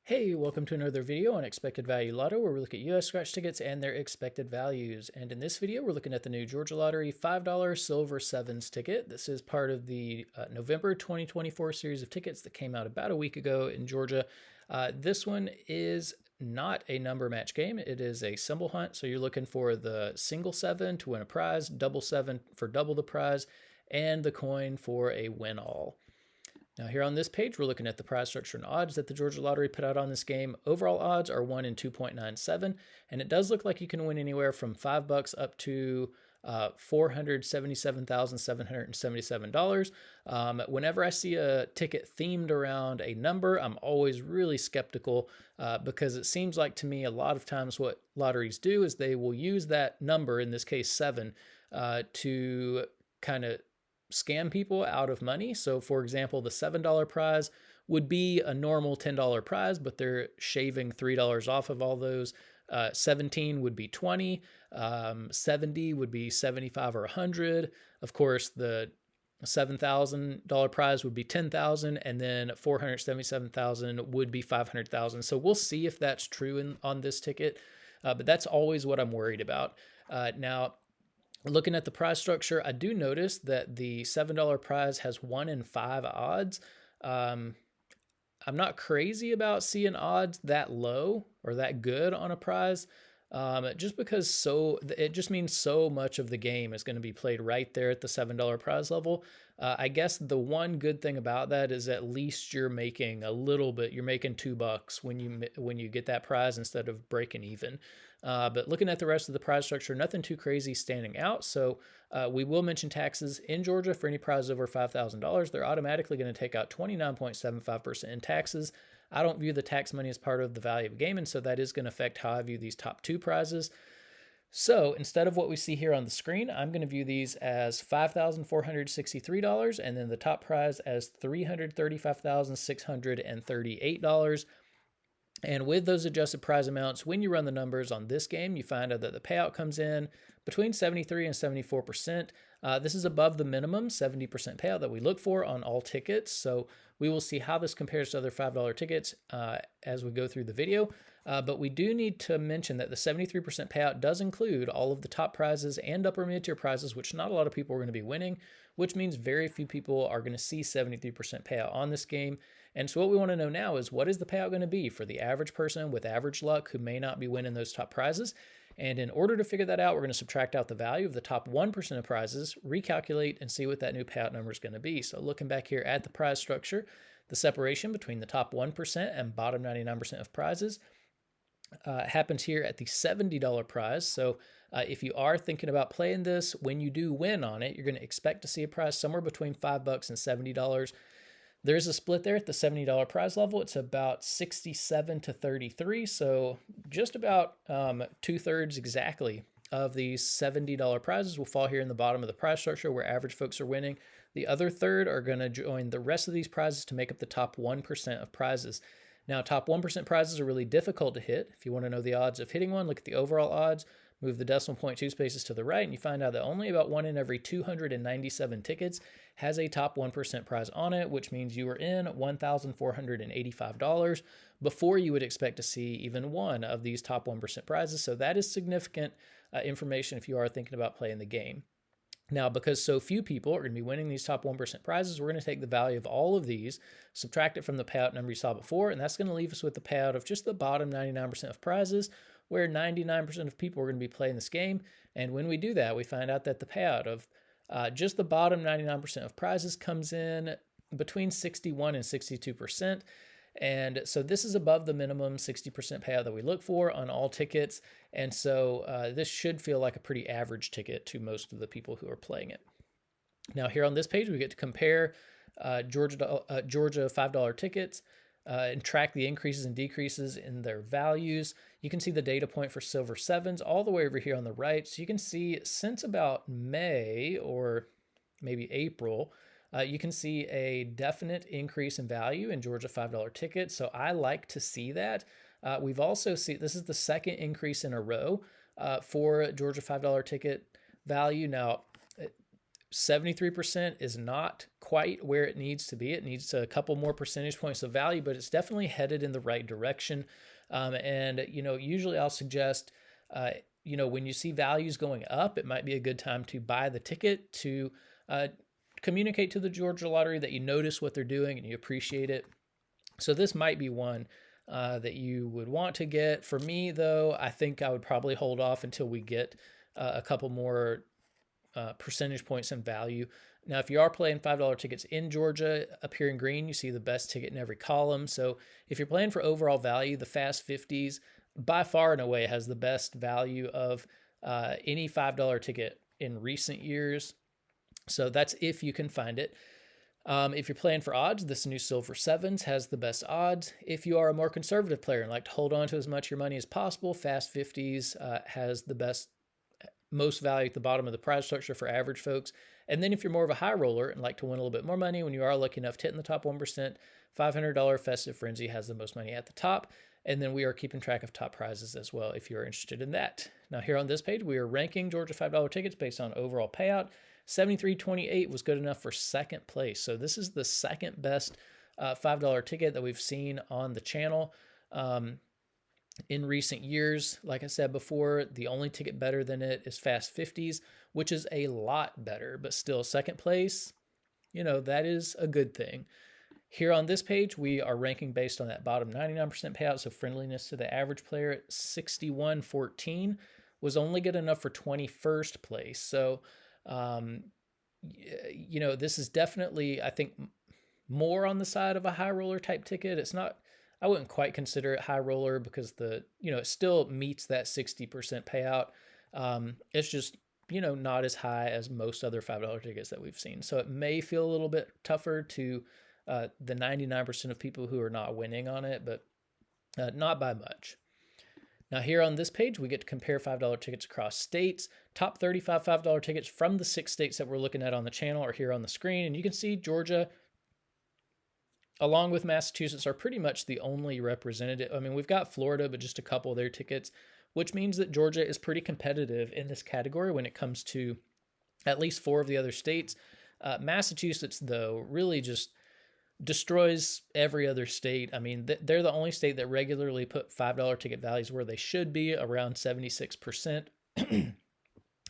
Hey, welcome to another video on Expected Value Lotto, where we look at US scratch tickets and their expected values. And in this video, we're looking at the new Georgia Lottery $5 Silver Sevens ticket. This is part of the November 2024 series of tickets that came out about a week ago in Georgia. This one is not a number match game. It is a symbol hunt. So you're looking for the single seven to win a prize, double seven for double the prize, and the coin for a win all. Now here on this page, we're looking at the prize structure and odds that the Georgia Lottery put out on this game. Overall odds are 1 in 2.97, and it does look like you can win anywhere from $5 up to $477,777. Whenever I see a ticket themed around a number, I'm always really skeptical because it seems like to me a lot of times what lotteries do is they will use that number, in this case 7, to kind of scam people out of money. So for example, the $7 prize would be a normal $10 prize, but they're shaving $3 off of all those. 17 would be 20, 70 would be 75 or 100. Of course, the $7,000 prize would be 10,000, and then 477,000 would be 500,000. So we'll see if that's true on this ticket, but that's always what I'm worried about. Now, looking at the prize structure, I do notice that the $7 prize has 1 in 5 odds. I'm not crazy about seeing odds that low or that good on a prize, just because it just means so much of the game is going to be played right there at the $7 prize level. I guess the one good thing about that is at least you're making a little bit. You're making $2 when you get that prize instead of breaking even. But looking at the rest of the prize structure, nothing too crazy standing out. So we will mention taxes in Georgia for any prize over $5,000. They're automatically going to take out 29.75% in taxes. I don't view the tax money as part of the value of the game, and so that is going to affect how I view these top 2 prizes. So instead of what we see here on the screen, I'm going to view these as $5,463, and then the top prize as $335,638. And with those adjusted prize amounts, when you run the numbers on this game, you find out that the payout comes in between 73 and 74%. This is above the minimum 70% payout that we look for on all tickets. So we will see how this compares to other $5 tickets as we go through the video. But we do need to mention that the 73% payout does include all of the top prizes and upper mid-tier prizes, which not a lot of people are going to be winning, which means very few people are going to see 73% payout on this game. And so what we want to know now is, what is the payout going to be for the average person with average luck who may not be winning those top prizes? And in order to figure that out, we're going to subtract out the value of the top 1% of prizes, recalculate, and see what that new payout number is going to be. So looking back here at the prize structure, the separation between the top 1% and bottom 99% of prizes happens here at the $70 prize. So if you are thinking about playing this, when you do win on it, you're going to expect to see a prize somewhere between $5 and $70. There's a split there at the $70 prize level. It's about 67 to 33. So just about 2/3 exactly of these $70 prizes will fall here in the bottom of the prize structure where average folks are winning. The other third are going to join the rest of these prizes to make up the top 1% of prizes. Now, top 1% prizes are really difficult to hit. If you want to know the odds of hitting one, look at the overall odds, move the decimal point 2 spaces to the right, and you find out that only about 1 in every 297 tickets has a top 1% prize on it, which means you are in $1,485 before you would expect to see even one of these top 1% prizes. So that is significant information if you are thinking about playing the game. Now, because so few people are going to be winning these top 1% prizes, we're going to take the value of all of these, subtract it from the payout number you saw before, and that's going to leave us with the payout of just the bottom 99% of prizes, where 99% of people are going to be playing this game. And when we do that, we find out that the payout of just the bottom 99% of prizes comes in between 61 and 62%. And so this is above the minimum 60% payout that we look for on all tickets. And so this should feel like a pretty average ticket to most of the people who are playing it. Now here on this page, we get to compare Georgia $5 tickets and track the increases and decreases in their values. You can see the data point for silver sevens all the way over here on the right. So you can see since about May or maybe April, you can see a definite increase in value in Georgia $5 tickets. So I like to see that. We've also seen, this is the second increase in a row for Georgia $5 ticket value. Now, 73% is not quite where it needs to be. It needs a couple more percentage points of value, but it's definitely headed in the right direction. And, usually I'll suggest, when you see values going up, it might be a good time to buy the ticket to communicate to the Georgia Lottery that you notice what they're doing and you appreciate it. So this might be one that you would want to get. For me, though, I think I would probably hold off until we get a couple more percentage points in value. Now, if you are playing $5 tickets in Georgia, up here in green, you see the best ticket in every column. So if you're playing for overall value, the Fast 50s by far and away has the best value of any $5 ticket in recent years. So that's if you can find it. If you're playing for odds, this new Silver Sevens has the best odds. If you are a more conservative player and like to hold on to as much of your money as possible, Fast 50s has the most value at the bottom of the prize structure for average folks. And then if you're more of a high roller and like to win a little bit more money when you are lucky enough to hit in the top 1%, $500 Festive Frenzy has the most money at the top. And then we are keeping track of top prizes as well if you're interested in that. Now here on this page, we are ranking Georgia $5 tickets based on overall payout. 73.28 was good enough for second place. So this is the second best $5 ticket that we've seen on the channel. In recent years, like I said before, the only ticket better than it is Fast 50s, which is a lot better, but still second place, that is a good thing. Here on this page, we are ranking based on that bottom 99% payout, so friendliness to the average player at 61.14 was only good enough for 21st place. So, this is definitely, I think, more on the side of a high roller type ticket. It's not, I wouldn't quite consider it high roller because it still meets that 60% payout. It's just, not as high as most other $5 tickets that we've seen. So it may feel a little bit tougher to the 99% of people who are not winning on it, but not by much. Now here on this page, we get to compare $5 tickets across states. Top 35 $5 tickets from the 6 states that we're looking at on the channel are here on the screen. And you can see Georgia, along with Massachusetts, are pretty much the only representative. I mean, we've got Florida, but just a couple of their tickets, which means that Georgia is pretty competitive in this category when it comes to at least 4 of the other states. Massachusetts, though, really just destroys every other state. I mean, they're the only state that regularly put $5 ticket values where they should be, around 76%.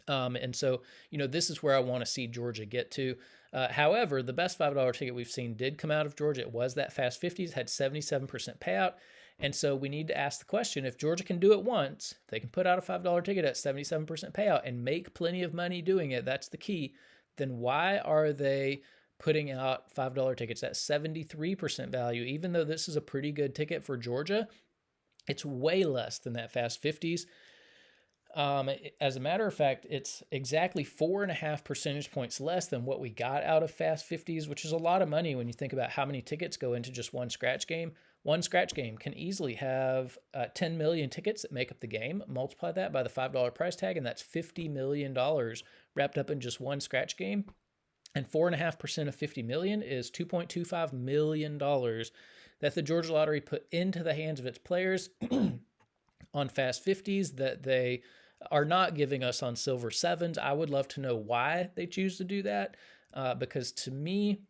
And so, this is where I want to see Georgia get to. However, the best $5 ticket we've seen did come out of Georgia. It was that Fast 50s, had 77% payout. And so we need to ask the question, if Georgia can do it once, they can put out a $5 ticket at 77% payout and make plenty of money doing it, that's the key, then why are they putting out $5 tickets at 73% value? Even though this is a pretty good ticket for Georgia, it's way less than that Fast 50s. As a matter of fact, it's exactly 4.5 percentage points less than what we got out of Fast 50s, which is a lot of money when you think about how many tickets go into just one scratch game. One scratch game can easily have 10 million tickets that make up the game. Multiply that by the $5 price tag, and that's $50 million wrapped up in just one scratch game. And 4.5% of 50 million is $2.25 million that the Georgia Lottery put into the hands of its players on Fast 50s that they are not giving us on Silver Sevens. I would love to know why they choose to do that, because to me,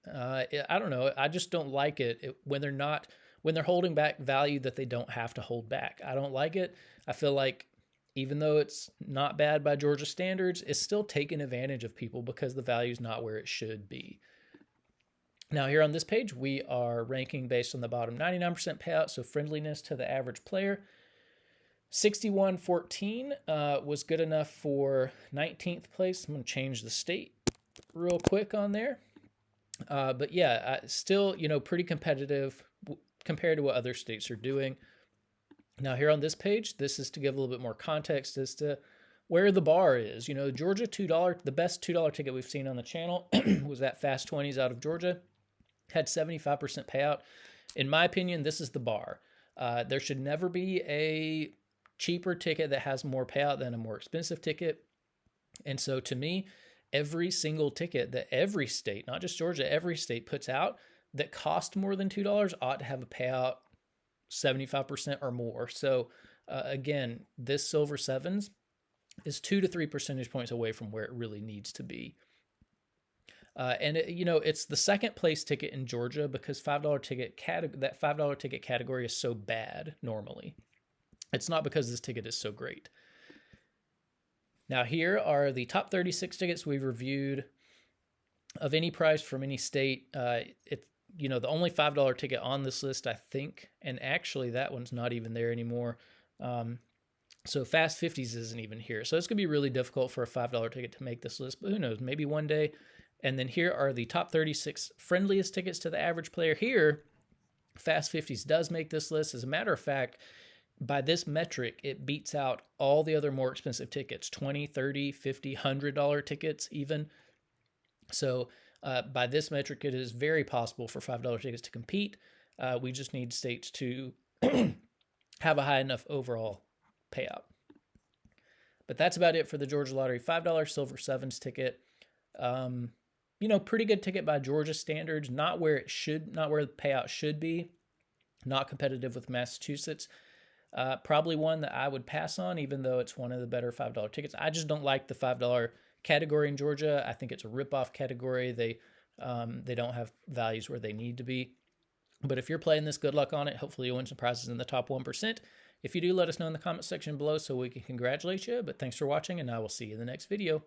I don't know. I just don't like it when they're holding back value that they don't have to hold back. I don't like it. I feel like even though it's not bad by Georgia standards, it's still taking advantage of people because the value is not where it should be. Now here on this page, we are ranking based on the bottom 99% payout, so friendliness to the average player. 61.14 was good enough for 19th place. I'm going to change the state real quick on there. But yeah, still, pretty competitive compared to what other states are doing. Now here on this page, this is to give a little bit more context as to where the bar is. Georgia $2, the best $2 ticket we've seen on the channel was that Fast 20s out of Georgia. Had 75% payout. In my opinion, this is the bar. There should never be a cheaper ticket that has more payout than a more expensive ticket. And so to me, every single ticket that every state, not just Georgia, every state puts out that cost more than $2 ought to have a payout 75% or more. So again, this Silver Sevens is 2 to 3 percentage points away from where it really needs to be. It's the second place ticket in Georgia because that $5 ticket category is so bad normally. It's not because this ticket is so great. Now here are the top 36 tickets we've reviewed of any price from any state. The only $5 ticket on this list, I think, and actually that one's not even there anymore. So Fast 50s isn't even here. So it's going to be really difficult for a $5 ticket to make this list, but who knows, maybe one day. And then here are the top 36 friendliest tickets to the average player. Here, Fast 50s does make this list. As a matter of fact, by this metric, it beats out all the other more expensive tickets, $20, $30, $50, $100 tickets even. So by this metric, it is very possible for $5 tickets to compete. We just need states to have a high enough overall payout. But that's about it for the Georgia Lottery $5 Silver Sevens ticket. Pretty good ticket by Georgia standards, not where the payout should be, not competitive with Massachusetts. Probably one that I would pass on, even though it's one of the better $5 tickets. I just don't like the $5 category in Georgia. I think it's a rip-off category. They don't have values where they need to be. But if you're playing this, good luck on it. Hopefully you'll win some prizes in the top 1%. If you do, let us know in the comment section below so we can congratulate you. But thanks for watching, and I will see you in the next video.